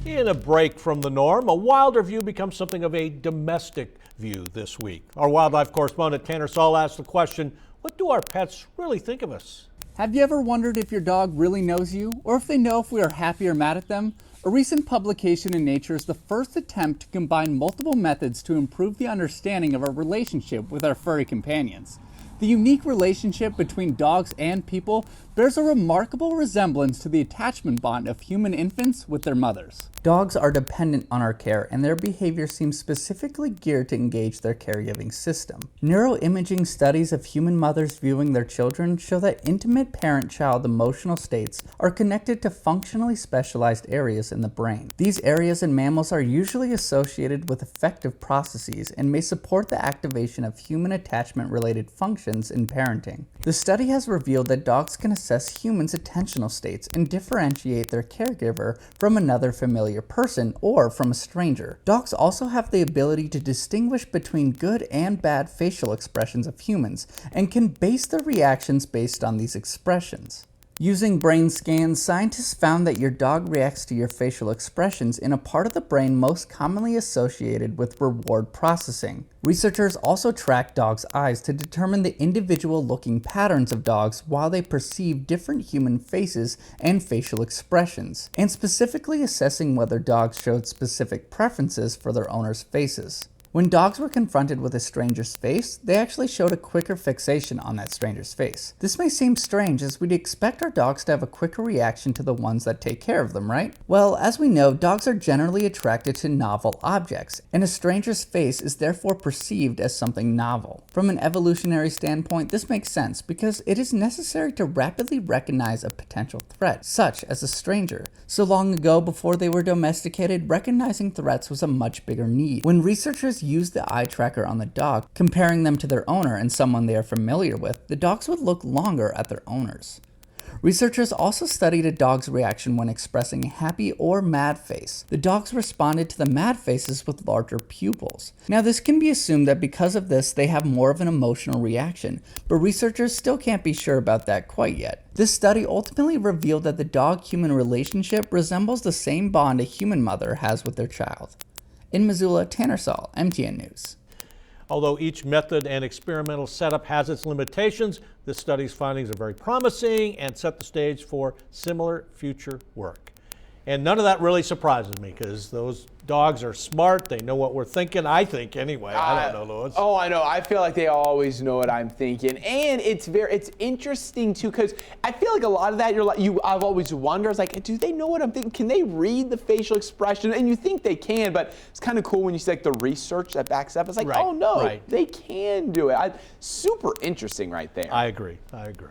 In a break from the norm, a wilder view becomes something of a domestic view this week. Our wildlife correspondent Tanner Saul asked the question, what do our pets really think of us? Have you ever wondered if your dog really knows you, or if they know if we are happy or mad at them? A recent publication in Nature is the first attempt to combine multiple methods to improve the understanding of our relationship with our furry companions. The unique relationship between dogs and people bears a remarkable resemblance to the attachment bond of human infants with their mothers. Dogs are dependent on our care, and their behavior seems specifically geared to engage their caregiving system. Neuroimaging studies of human mothers viewing their children show that intimate parent-child emotional states are connected to functionally specialized areas in the brain. These areas in mammals are usually associated with affective processes and may support the activation of human attachment-related functions in parenting. The study has revealed that dogs can assess humans' attentional states and differentiate their caregiver from another familiar person or from a stranger. Dogs also have the ability to distinguish between good and bad facial expressions of humans and can base their reactions based on these expressions. Using brain scans, scientists found that your dog reacts to your facial expressions in a part of the brain most commonly associated with reward processing. Researchers also tracked dogs' eyes to determine the individual looking patterns of dogs while they perceive different human faces and facial expressions, and specifically assessing whether dogs showed specific preferences for their owners' faces. When dogs were confronted with a stranger's face, they actually showed a quicker fixation on that stranger's face. This may seem strange, as we'd expect our dogs to have a quicker reaction to the ones that take care of them, right? Well, as we know, dogs are generally attracted to novel objects, and a stranger's face is therefore perceived as something novel. From an evolutionary standpoint, this makes sense because it is necessary to rapidly recognize a potential threat, such as a stranger. So long ago, before they were domesticated, recognizing threats was a much bigger need. When researchers used the eye tracker on the dog, comparing them to their owner and someone they are familiar with, the dogs would look longer at their owners. Researchers also studied a dog's reaction when expressing a happy or mad face. The dogs responded to the mad faces with larger pupils. Now, this can be assumed that because of this, they have more of an emotional reaction, but researchers still can't be sure about that quite yet. This study ultimately revealed that the dog-human relationship resembles the same bond a human mother has with their child. In Missoula, Tanner Saul, MTN News. Although each method and experimental setup has its limitations, this study's findings are very promising and set the stage for similar future work. And none of that really surprises me because those dogs are smart. They know what we're thinking. I think anyway. I don't know, Louis. Oh, I know. I feel like they always know what I'm thinking, and it's interesting too because I feel like a lot of that I've always wondered. It's like, do they know what I'm thinking? Can they read the facial expression? And you think they can, but it's kind of cool when you see like the research that backs up. It's like, oh no, they can do it. Super interesting right there. I agree.